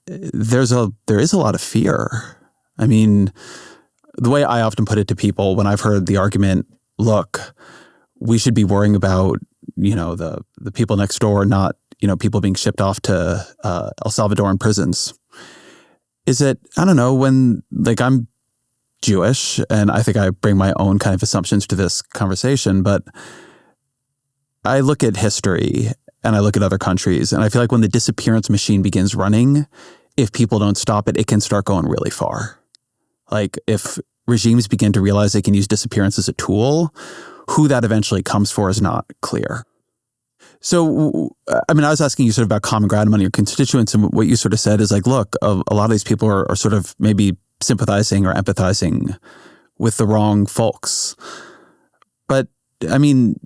there is a lot of fear. I mean, the way I often put it to people when I've heard the argument, look, we should be worrying about, you know, the people next door, not, you know, people being shipped off to El Salvadoran prisons. Is it, I don't know, when, like, I'm Jewish and I think I bring my own kind of assumptions to this conversation, but I look at history and I look at other countries and I feel like when the disappearance machine begins running, if people don't stop it, it can start going really far. Like if regimes begin to realize they can use disappearance as a tool, who that eventually comes for is not clear. So, I mean, I was asking you sort of about common ground among your constituents, and what you sort of said is like, look, a lot of these people are sort of maybe sympathizing or empathizing with the wrong folks. But, I mean,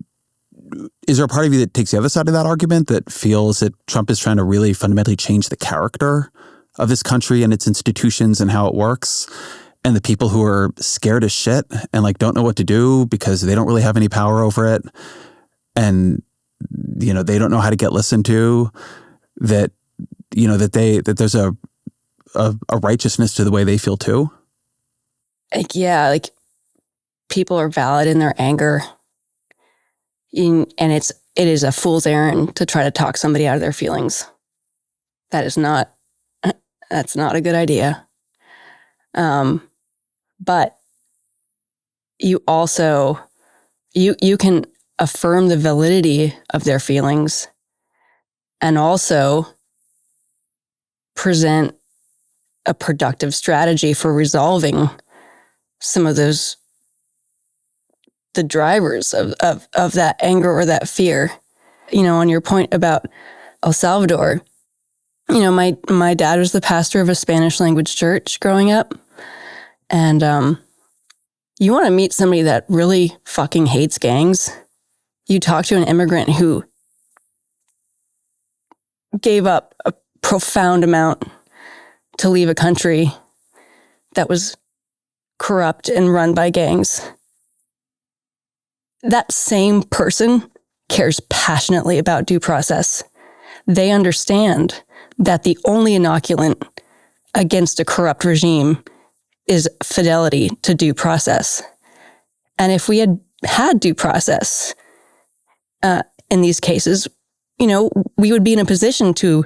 is there a part of you that takes the other side of that argument that feels that Trump is trying to really fundamentally change the character of this country and its institutions and how it works? And the people who are scared as shit and like don't know what to do because they don't really have any power over it, and you know, they don't know how to get listened to, that, you know, that there's a righteousness to the way they feel too? Like, yeah, like people are valid in their anger. And it is a fool's errand to try to talk somebody out of their feelings. That's not a good idea. But you also, you can affirm the validity of their feelings and also present a productive strategy for resolving some of those, the drivers of that anger or that fear. You know, on your point about El Salvador, you know, my dad was the pastor of a Spanish language church growing up. And you want to meet somebody that really fucking hates gangs? You talk to an immigrant who gave up a profound amount to leave a country that was corrupt and run by gangs. That same person cares passionately about due process. They understand that the only inoculant against a corrupt regime is fidelity to due process. And if we had due process in these cases, you know, we would be in a position to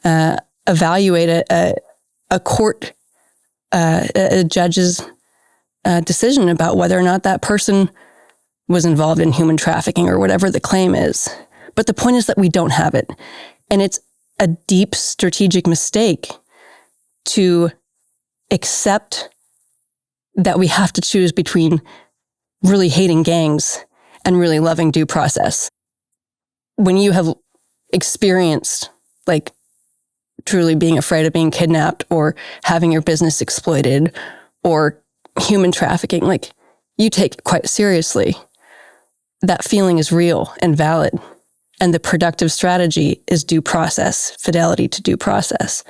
evaluate a court, a judge's decision about whether or not that person was involved in human trafficking or whatever the claim is. But the point is that we don't have it. And it's a deep strategic mistake to accept that we have to choose between really hating gangs and really loving due process. When you have experienced like truly being afraid of being kidnapped or having your business exploited or human trafficking, like you take it quite seriously. That feeling is real and valid. And the productive strategy is due process, fidelity to due process.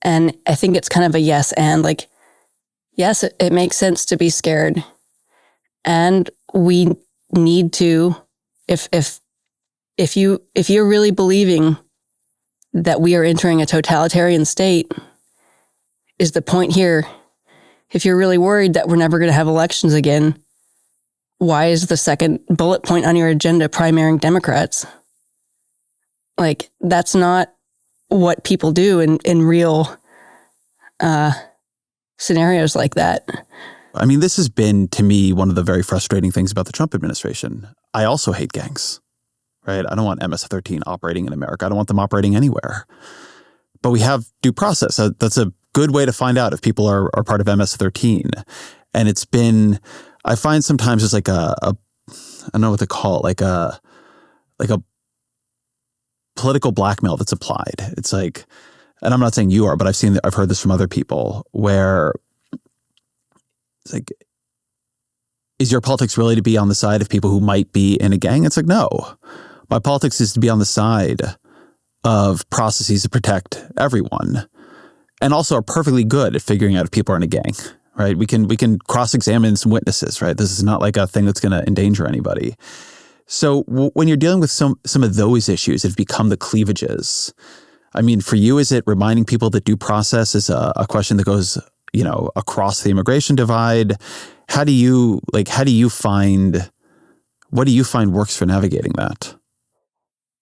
And I think it's kind of a yes and, like, yes, it makes sense to be scared. And we need to, if you're really believing that we are entering a totalitarian state, is the point here, if you're really worried that we're never going to have elections again, why is the second bullet point on your agenda primarying Democrats? Like, that's not what people do in real scenarios like that. I mean, this has been, to me, one of the very frustrating things about the Trump administration. I also hate gangs, right? I don't want MS-13 operating in America. I don't want them operating anywhere. But we have due process. That's a good way to find out if people are part of MS-13. And it's been, I find sometimes it's like I don't know what to call it, like a political blackmail that's applied. It's like, and I'm not saying you are, but I've heard this from other people, where it's like, is your politics really to be on the side of people who might be in a gang? It's like, no. My politics is to be on the side of processes to protect everyone, and also are perfectly good at figuring out if people are in a gang, right? We can cross-examine some witnesses, right? This is not like a thing that's going to endanger anybody. So when you're dealing with some of those issues that have become the cleavages, I mean, for you, is it reminding people that due process is a question that goes, across the immigration divide? What do you find works for navigating that?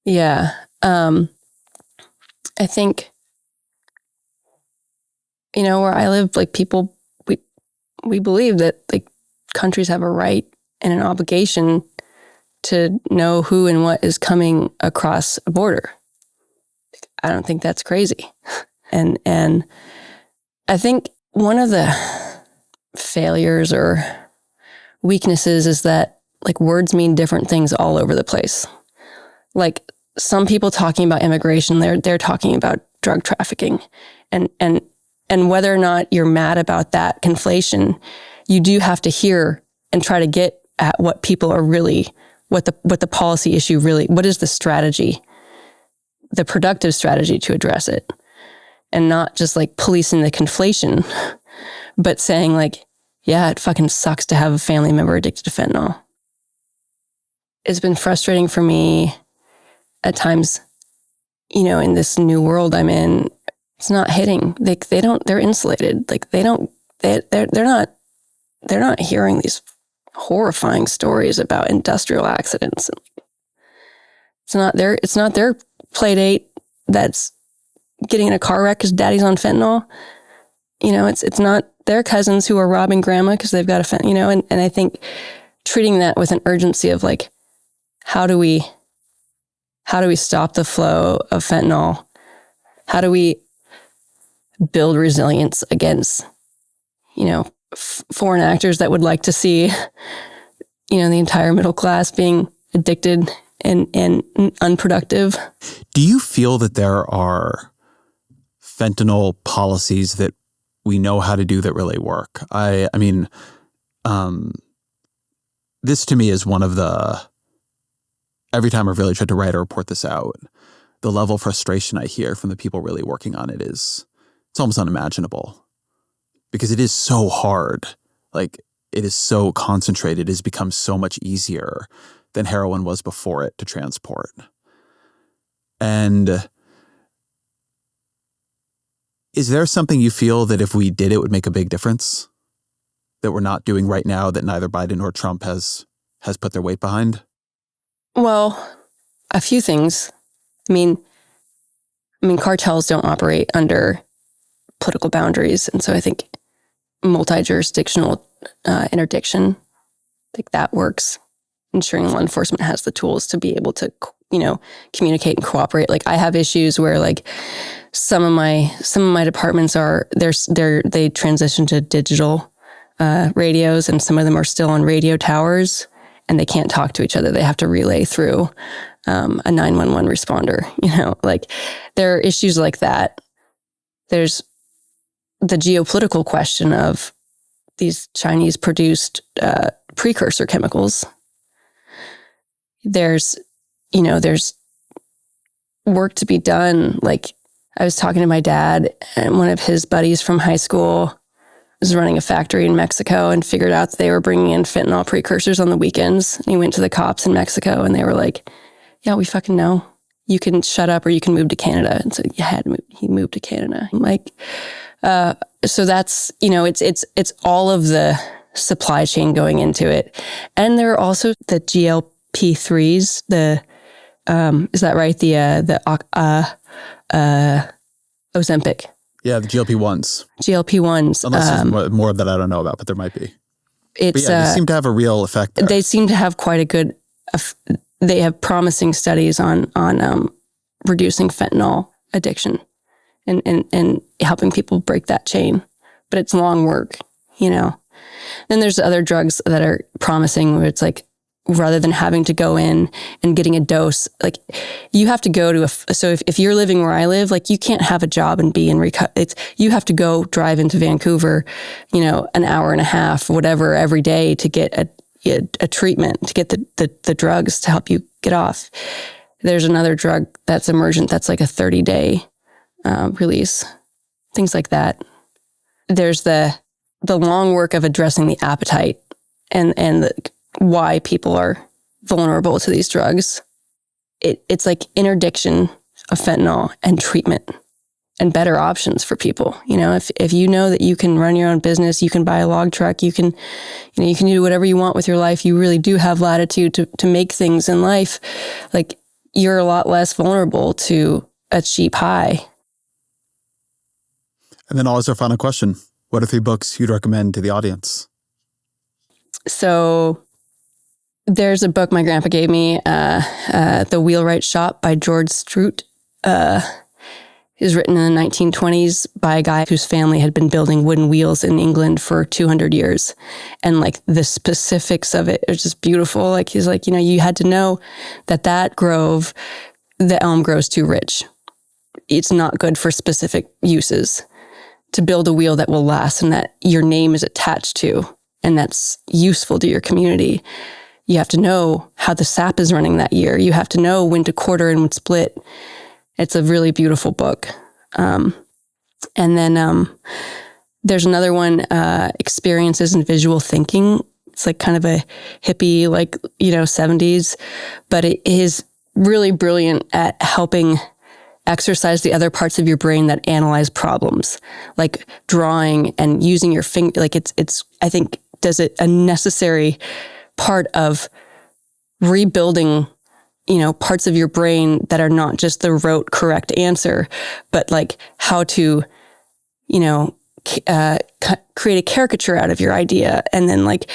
Yeah. I think, where I live, like, people, we believe that, like, countries have a right and an obligation to know who and what is coming across a border. I don't think that's crazy. And I think one of the failures or weaknesses is that, like, words mean different things all over the place. Like, some people talking about immigration, they're talking about drug trafficking. And whether or not you're mad about that conflation, you do have to hear and try to get at what people are really, what the policy issue really, what is the strategy, the productive strategy to address it, and not just like policing the conflation, but saying like, yeah, it fucking sucks to have a family member addicted to fentanyl. It's been frustrating for me at times, in this new world I'm in. It's not hitting. They're insulated. Like, they're not hearing these horrifying stories about industrial accidents. It's not their play date that's getting in a car wreck because daddy's on fentanyl. It's not their cousins who are robbing grandma because they've got a fentanyl. And I think treating that with an urgency of like, how do we stop the flow of fentanyl? How do we build resilience against, foreign actors that would like to see, the entire middle class being addicted and unproductive? Do you feel that there are fentanyl policies that we know how to do that really work? I mean, this to me is one of the, every time I've really tried to write or report this out, the level of frustration I hear from the people really working on it it's almost unimaginable, because it is so hard. Like, it is so concentrated. It has become so much easier than heroin was before it to transport. And is there something you feel that if we did it would make a big difference that we're not doing right now, that neither Biden nor Trump has put their weight behind? Well, a few things. I mean, cartels don't operate under political boundaries. And so I think multi-jurisdictional interdiction, I think that works. Ensuring law enforcement has the tools to be able to, communicate and cooperate. Like, I have issues where, like, some of my departments they transition to digital radios, and some of them are still on radio towers, and they can't talk to each other. They have to relay through a 911 responder. Like, there are issues like that. There's the geopolitical question of these Chinese produced precursor chemicals. There's work to be done. Like, I was talking to my dad, and one of his buddies from high school was running a factory in Mexico and figured out that they were bringing in fentanyl precursors on the weekends. And he went to the cops in Mexico, and they were like, yeah, we fucking know. You can shut up or you can move to Canada. And so he moved to Canada. I'm like, so that's, it's all of the supply chain going into it. And there are also the GLP-3s, is that right? Ozempic. Yeah, the GLP-1s. GLP-1s. Unless there's more that I don't know about, but there might be. They seem to have a real effect there. They seem to have quite a good, they have promising studies on reducing fentanyl addiction and helping people break that chain. But it's long work, Then there's other drugs that are promising where it's like, rather than having to go in and getting a dose, like you have to go to so if you're living where I live, like you can't have a job and be in you have to go drive into Vancouver, an hour and a half or whatever every day to get a treatment, to get the drugs to help you get off. There's another drug that's emergent that's like a 30-day release, things like that. There's the long work of addressing the appetite and why people are vulnerable to these drugs. It's like interdiction of fentanyl and treatment and better options for people. If you know that you can run your own business, you can buy a log truck, you can do whatever you want with your life. You really do have latitude to make things in life. Like, you're a lot less vulnerable to a cheap high. And then always our final question. What are 3 books you'd recommend to the audience? So there's a book my grandpa gave me, The Wheelwright Shop by George Strout. It was written in the 1920s by a guy whose family had been building wooden wheels in England for 200 years. And like the specifics of it was just beautiful. Like, he's like, you had to know that grove, the elm grows too rich. It's not good for specific uses. To build a wheel that will last and that your name is attached to and that's useful to your community, you have to know how the sap is running that year. You have to know when to quarter and when to split. It's a really beautiful book. And then there's another one, Experiences in Visual Thinking. It's like kind of a hippie, 70s, but it is really brilliant at helping exercise the other parts of your brain that analyze problems, like drawing and using your finger. Like it's I think does it a necessary part of rebuilding, parts of your brain that are not just the rote correct answer, but like how to, create a caricature out of your idea and then like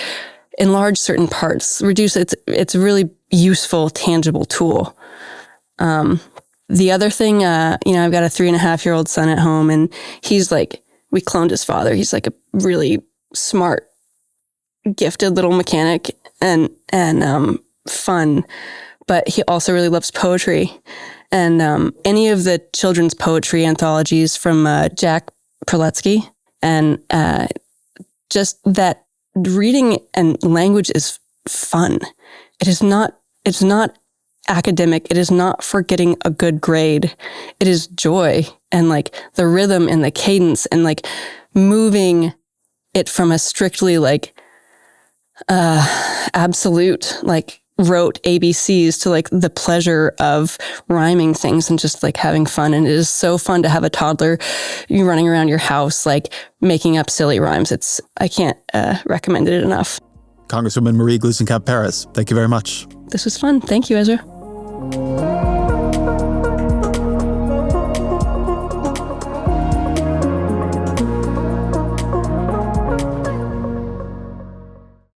enlarge certain parts, reduce it. It's a really useful, tangible tool. The other thing, I've got a 3.5-year-old son at home, and he's like, we cloned his father. He's like a really smart, gifted little mechanic and fun, but he also really loves poetry. And any of the children's poetry anthologies from Jack Perletsky, and just that reading and language is fun. It's not academic. It is not for getting a good grade. It is joy and like the rhythm and the cadence and like moving it from a strictly like absolute like rote ABCs to like the pleasure of rhyming things and just like having fun. And it is so fun to have a toddler you running around your house like making up silly rhymes. I can't recommend it enough. Congresswoman Marie Gluesenkamp Perez, thank you very much. This was fun. Thank you, Ezra.